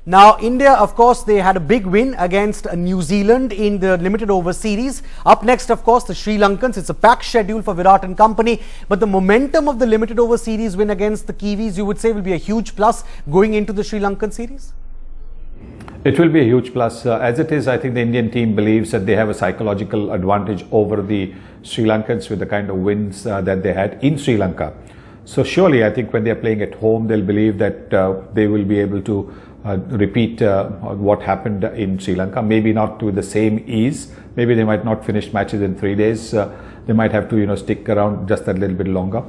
Now, India, of course, they had a big win against New Zealand in the limited over series. Up next, of course, the Sri Lankans. It's a packed schedule for Virat and company. But the momentum of the limited over series win against the Kiwis, you would say, will be a huge plus going into the Sri Lankan series? It will be a huge plus. As it is, I think the Indian team believes that they have a psychological advantage over the Sri Lankans with the kind of wins that they had in Sri Lanka. So surely, I think when they're playing at home, they'll believe that they will be able to repeat what happened in Sri Lanka. Maybe not with the same ease. Maybe they might not finish matches in 3 days. They might have to, stick around just a little bit longer.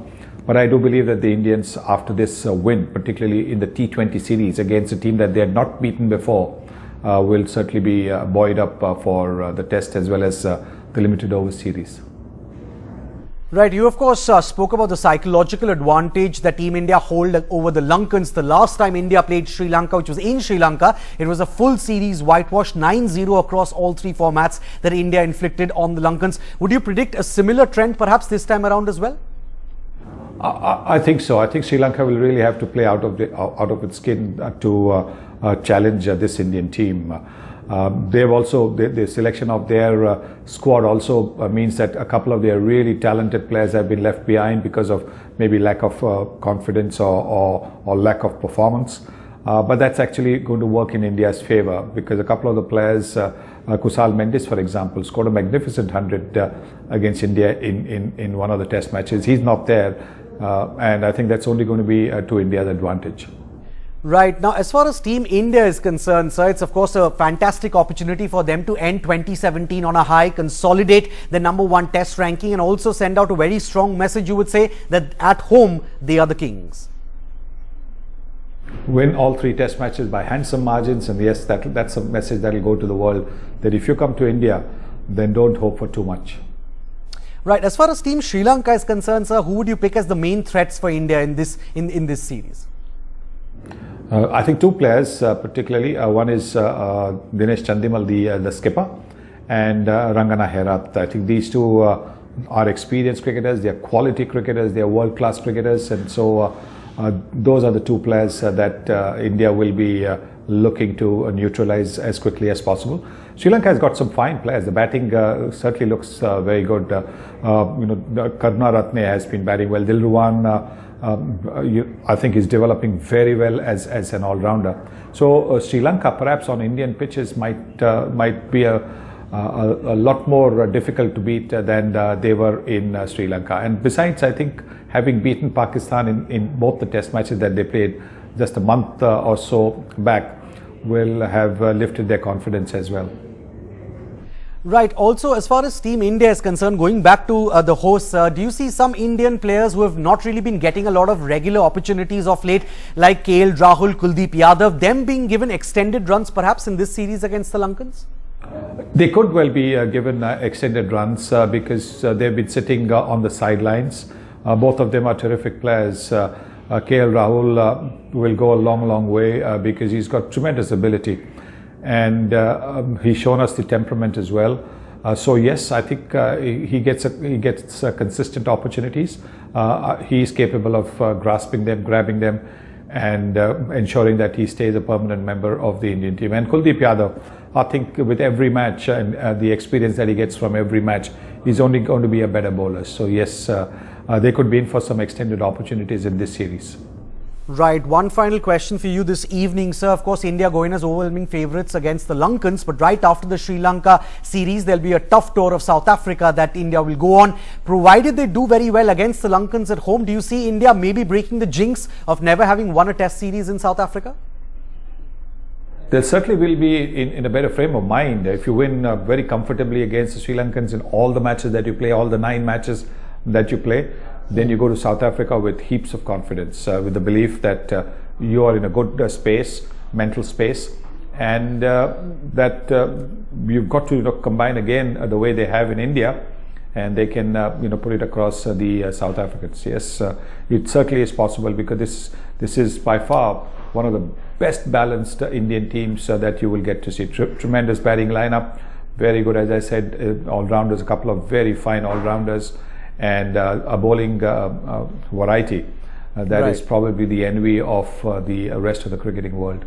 But I do believe that the Indians, after this win, particularly in the T20 series against a team that they had not beaten before, will certainly be buoyed up for the test as well as the limited over series. Right, you of course spoke about the psychological advantage that Team India hold over the Lankans. The last time India played Sri Lanka, which was in Sri Lanka, it was a full series whitewash, 9-0 across all three formats that India inflicted on the Lankans. Would you predict a similar trend perhaps this time around as well? I think so. I think Sri Lanka will really have to play out of its skin to challenge this Indian team. They've also, the selection of their squad also means that a couple of their really talented players have been left behind because of maybe lack of confidence or lack of performance. But that's actually going to work in India's favour, because a couple of the players, Kusal Mendis, for example, scored a magnificent 100 against India in one of the test matches. He's not there, and I think that's only going to be to India's advantage. Right. Now, as far as Team India is concerned, sir, it's of course a fantastic opportunity for them to end 2017 on a high, consolidate the #1 test ranking, and also send out a very strong message, you would say, that at home they are the kings. Win all 3 test matches by handsome margins, and yes, that's a message that will go to the world, that if you come to India, then don't hope for too much. Right. As far as Team Sri Lanka is concerned, sir, who would you pick as the main threats for India in this series? I think 2 players particularly. One is Dinesh Chandimal, the skipper, and Rangana Herath. I think these 2 are experienced cricketers. They are quality cricketers. They are world-class cricketers, and so those are the 2 players that India will be looking to neutralize as quickly as possible. Sri Lanka has got some fine players. The batting certainly looks very good. Karuna Ratne has been batting well. Dilruwan, I think he's developing very well as an all-rounder. So Sri Lanka, perhaps on Indian pitches, might be a lot more difficult to beat than they were in Sri Lanka. And besides, I think having beaten Pakistan in both the test matches that they played just a month or so back will have lifted their confidence as well. Right. Also, as far as Team India is concerned, going back to the hosts, do you see some Indian players who have not really been getting a lot of regular opportunities of late, like KL Rahul, Kuldeep Yadav, them being given extended runs perhaps in this series against the Lankans? They could well be given extended runs because they've been sitting on the sidelines. Both of them are terrific players. KL Rahul will go a long way because he's got tremendous ability. And he's shown us the temperament as well. So yes, I think he gets consistent opportunities. He is capable of grasping them, grabbing them, and ensuring that he stays a permanent member of the Indian team. And Kuldeep Yadav, I think with every match and the experience that he gets from every match, he's only going to be a better bowler. So yes, they could be in for some extended opportunities in this series. Right. One final question for you this evening, sir. Of course, India going as overwhelming favourites against the Lankans, but right after the Sri Lanka series, there'll be a tough tour of South Africa that India will go on. Provided they do very well against the Lankans at home, do you see India maybe breaking the jinx of never having won a test series in South Africa? They certainly will be in a better frame of mind. If you win very comfortably against the Sri Lankans in all the matches that you play, all the 9 matches that you play, then you go to South Africa with heaps of confidence, with the belief that you are in a good space, mental space, and that you've got to combine again the way they have in India, and they can put it across the South Africans. Yes, it certainly is possible, because this is by far one of the best balanced Indian teams that you will get to see. Tremendous batting lineup, very good, as I said, all-rounders, a couple of very fine all-rounders, and a bowling variety that is probably the envy of the rest of the cricketing world.